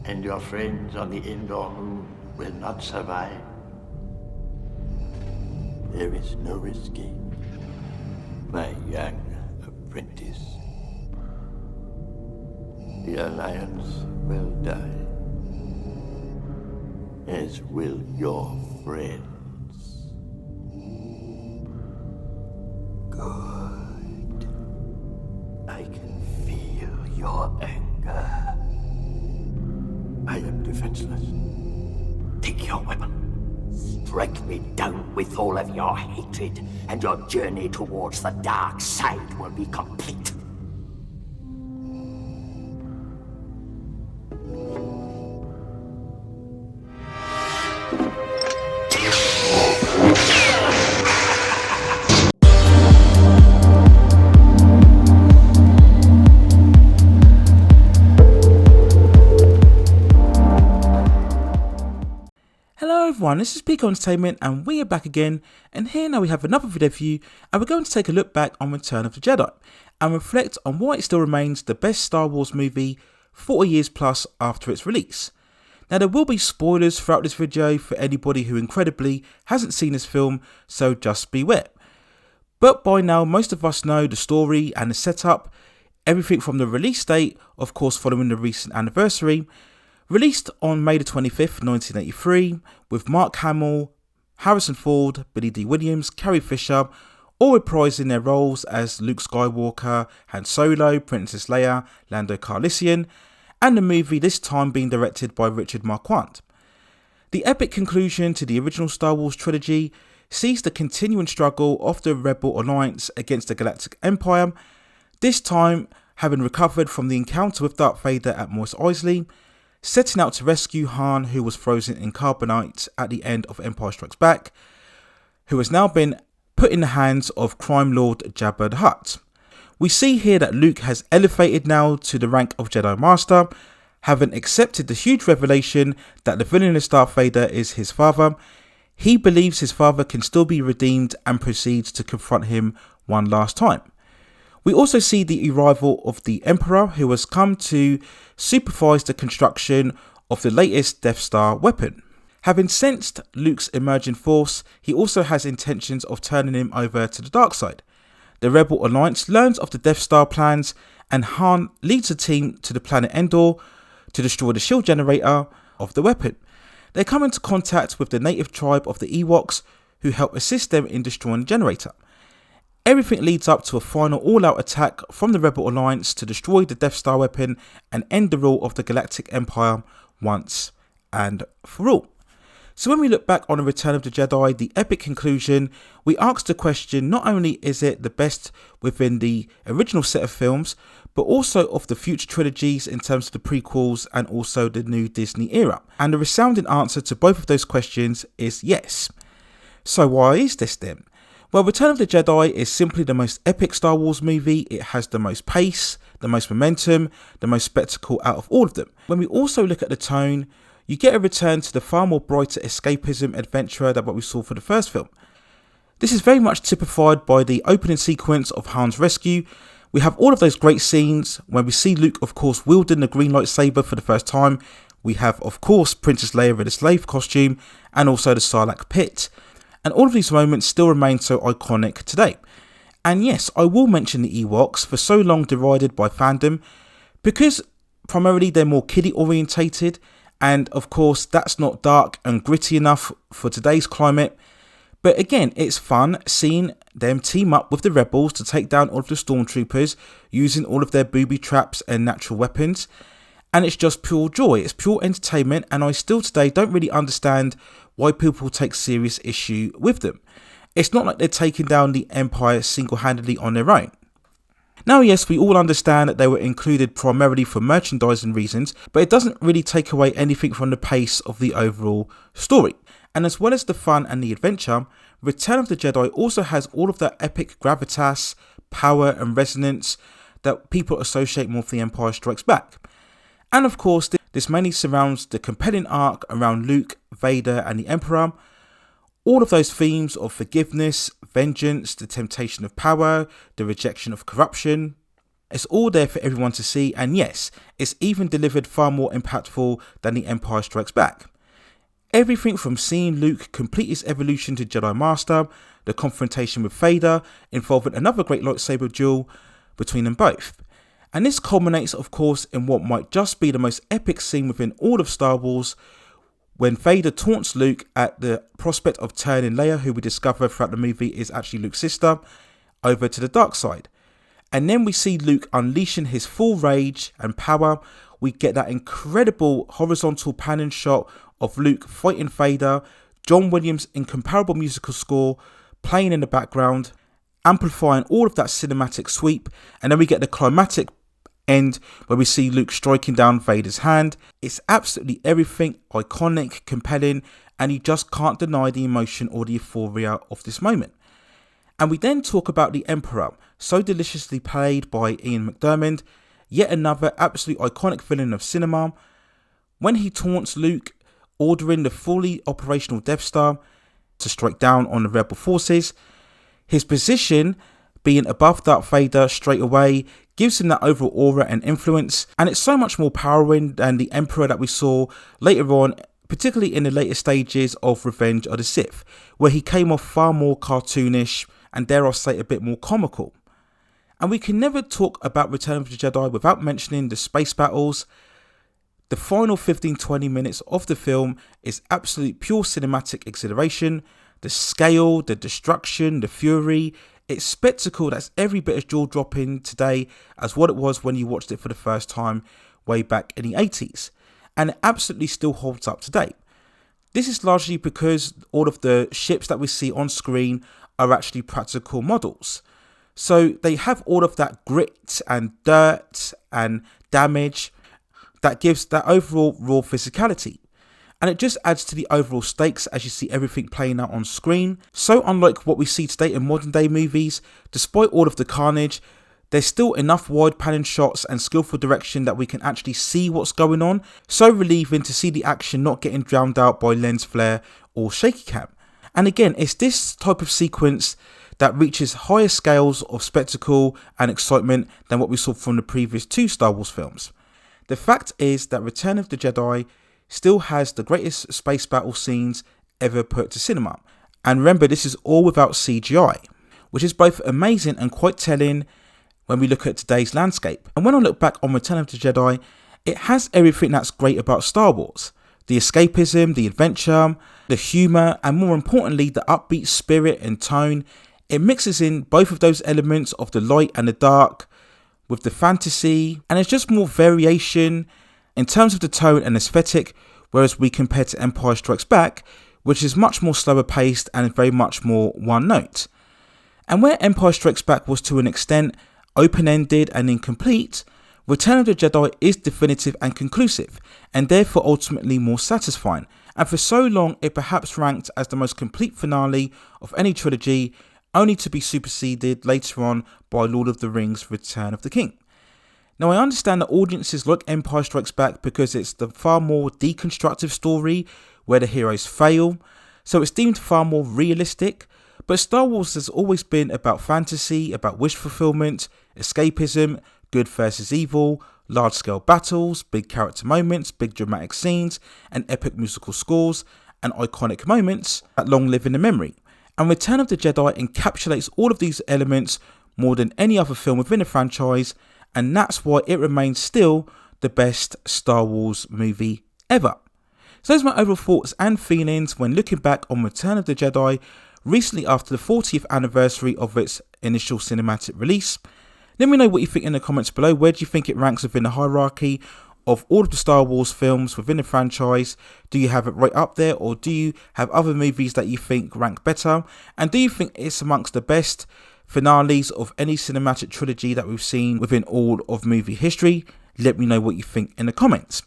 and your friends on the indoor moon will not survive. There is no escape, my young apprentice. The Alliance will die, as will your friends. Good. I can feel your anger. I am defenseless. Take your weapon. Strike me down with all of your hatred, and your journey towards the dark side will be complete. Hello everyone, this is Peak Entertainment and we are back again, and here now we have another video for you, and we're going to take a look back on Return of the Jedi and reflect on why it still remains the best Star Wars movie 40 years plus after its release. Now there will be spoilers throughout this video for anybody who incredibly hasn't seen this film, so just beware. But by now most of us know the story and the setup, everything from the release date, of course following the recent anniversary. Released on May the 25th, 1983, with Mark Hamill, Harrison Ford, Billy D. Williams, Carrie Fisher, all reprising their roles as Luke Skywalker, Han Solo, Princess Leia, Lando Calrissian, and the movie this time being directed by Richard Marquand. The epic conclusion to the original Star Wars trilogy sees the continuing struggle of the Rebel Alliance against the Galactic Empire, this time having recovered from the encounter with Darth Vader at Mos Eisley, setting out to rescue Han, who was frozen in carbonite at the end of Empire Strikes Back, who has now been put in the hands of crime lord Jabba the Hutt. We see here that Luke has elevated now to the rank of Jedi Master, having accepted the huge revelation that the villainous Darth Vader is his father. He believes his father can still be redeemed and proceeds to confront him one last time. We also see the arrival of the Emperor, who has come to supervise the construction of the latest Death Star weapon. Having sensed Luke's emerging force, he also has intentions of turning him over to the dark side. The Rebel Alliance learns of the Death Star plans, and Han leads a team to the planet Endor to destroy the shield generator of the weapon. They come into contact with the native tribe of the Ewoks, who help assist them in destroying the generator. Everything leads up to a final all-out attack from the Rebel Alliance to destroy the Death Star weapon and end the rule of the Galactic Empire once and for all. So when we look back on the Return of the Jedi, the epic conclusion, we ask the question, not only is it the best within the original set of films, but also of the future trilogies in terms of the prequels and also the new Disney era. And the resounding answer to both of those questions is yes. So why is this then? Well, Return of the Jedi is simply the most epic Star Wars movie. It has the most pace, the most momentum, the most spectacle out of all of them. When we also look at the tone, you get a return to the far more brighter escapism adventure than what we saw for the first film. This is very much typified by the opening sequence of Han's rescue. We have all of those great scenes when we see Luke, of course, wielding the green lightsaber for the first time. We have, of course, Princess Leia in a slave costume and also the Sarlacc pit. And all of these moments still remain so iconic today. And yes, I will mention the Ewoks, for so long derided by fandom, because primarily they're more kiddie orientated, and of course that's not dark and gritty enough for today's climate. But again, it's fun seeing them team up with the rebels to take down all of the stormtroopers using all of their booby traps and natural weapons. And it's just pure joy, it's pure entertainment, and I still today don't really understand why people take serious issue with them. It's not like they're taking down the Empire single-handedly on their own. Now yes, we all understand that they were included primarily for merchandising reasons, but it doesn't really take away anything from the pace of the overall story. And as well as the fun and the adventure, Return of the Jedi also has all of that epic gravitas, power and resonance that people associate more with The Empire Strikes Back. And of course, this mainly surrounds the compelling arc around Luke, Vader and the Emperor. All of those themes of forgiveness, vengeance, the temptation of power, the rejection of corruption. It's all there for everyone to see, and yes, it's even delivered far more impactful than The Empire Strikes Back. Everything from seeing Luke complete his evolution to Jedi Master, the confrontation with Vader, involving another great lightsaber duel between them both. And this culminates, of course, in what might just be the most epic scene within all of Star Wars, when Vader taunts Luke at the prospect of turning Leia, who we discover throughout the movie is actually Luke's sister, over to the dark side. And then we see Luke unleashing his full rage and power. We get that incredible horizontal panning shot of Luke fighting Vader, John Williams' Incomparable musical score playing in the background, amplifying all of that cinematic sweep. And then we get the climactic end where we see Luke striking down Vader's hand. It's absolutely everything, iconic, compelling, and you just can't deny the emotion or the euphoria of this moment. And we then talk about the Emperor, so deliciously played by Ian McDiarmid, yet another absolutely iconic villain of cinema. When he taunts Luke, ordering the fully operational Death Star to strike down on the rebel forces, his position being above Darth Vader straight away gives him that overall aura and influence, and it's so much more powering than the Emperor that we saw later on, particularly in the later stages of Revenge of the Sith, where he came off far more cartoonish and, dare I say, a bit more comical. And we can never talk about Return of the Jedi without mentioning the space battles. The final 15-20 minutes of the film is absolute pure cinematic exhilaration. The scale, the destruction, the fury, it's spectacle that's every bit as jaw-dropping today as what it was when you watched it for the first time way back in the 80s. And it absolutely still holds up today. This is largely because all of the ships that we see on screen are actually practical models. So they have all of that grit and dirt and damage that gives that overall raw physicality. And it just adds to the overall stakes as you see everything playing out on screen. So unlike what we see today in modern day movies, despite all of the carnage, there's still enough wide panning shots and skillful direction that we can actually see what's going on. So relieving to see the action not getting drowned out by lens flare or shaky cam. And again, it's this type of sequence that reaches higher scales of spectacle and excitement than what we saw from the previous two Star Wars films. The fact is that Return of the Jedi still has the greatest space battle scenes ever put to cinema. And remember, this is all without CGI, which is both amazing and quite telling when we look at today's landscape. And when I look back on Return of the Jedi, it has everything that's great about Star Wars. The escapism, the adventure, the humour, and more importantly, the upbeat spirit and tone. It mixes in both of those elements of the light and the dark with the fantasy, and it's just more variation in terms of the tone and aesthetic, whereas we compare to Empire Strikes Back, which is much more slower paced and very much more one note. And where Empire Strikes Back was to an extent open-ended and incomplete, Return of the Jedi is definitive and conclusive, and therefore ultimately more satisfying, and for so long it perhaps ranked as the most complete finale of any trilogy, only to be superseded later on by Lord of the Rings Return of the King. Now I understand that audiences like Empire Strikes Back because it's the far more deconstructive story where the heroes fail, so it's deemed far more realistic, but Star Wars has always been about fantasy, about wish fulfillment, escapism, good versus evil, large-scale battles, big character moments, big dramatic scenes, and epic musical scores, and iconic moments that long live in the memory. And Return of the Jedi encapsulates all of these elements more than any other film within the franchise, and that's why it remains still the best Star Wars movie ever. So those are my overall thoughts and feelings when looking back on Return of the Jedi recently after the 40th anniversary of its initial cinematic release. Let me know what you think in the comments below. Where do you think it ranks within the hierarchy of all of the Star Wars films within the franchise? Do you have it right up there, or do you have other movies that you think rank better? And do you think it's amongst the best finales of any cinematic trilogy that we've seen within all of movie history? Let me know what you think in the comments.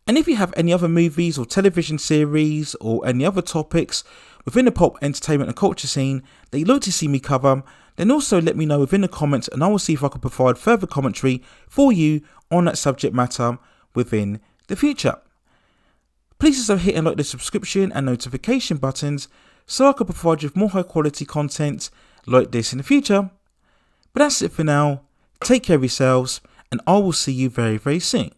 And if you have any other movies or television series or any other topics within the pop entertainment and culture scene that you'd like to see me cover, then also let me know within the comments, and I will see if I can provide further commentary for you on that subject matter within the future. Please also hit and like the subscription and notification buttons so I can provide you with more high quality content like this in the future. But that's it for now. Take care of yourselves, and I will see you very, very soon.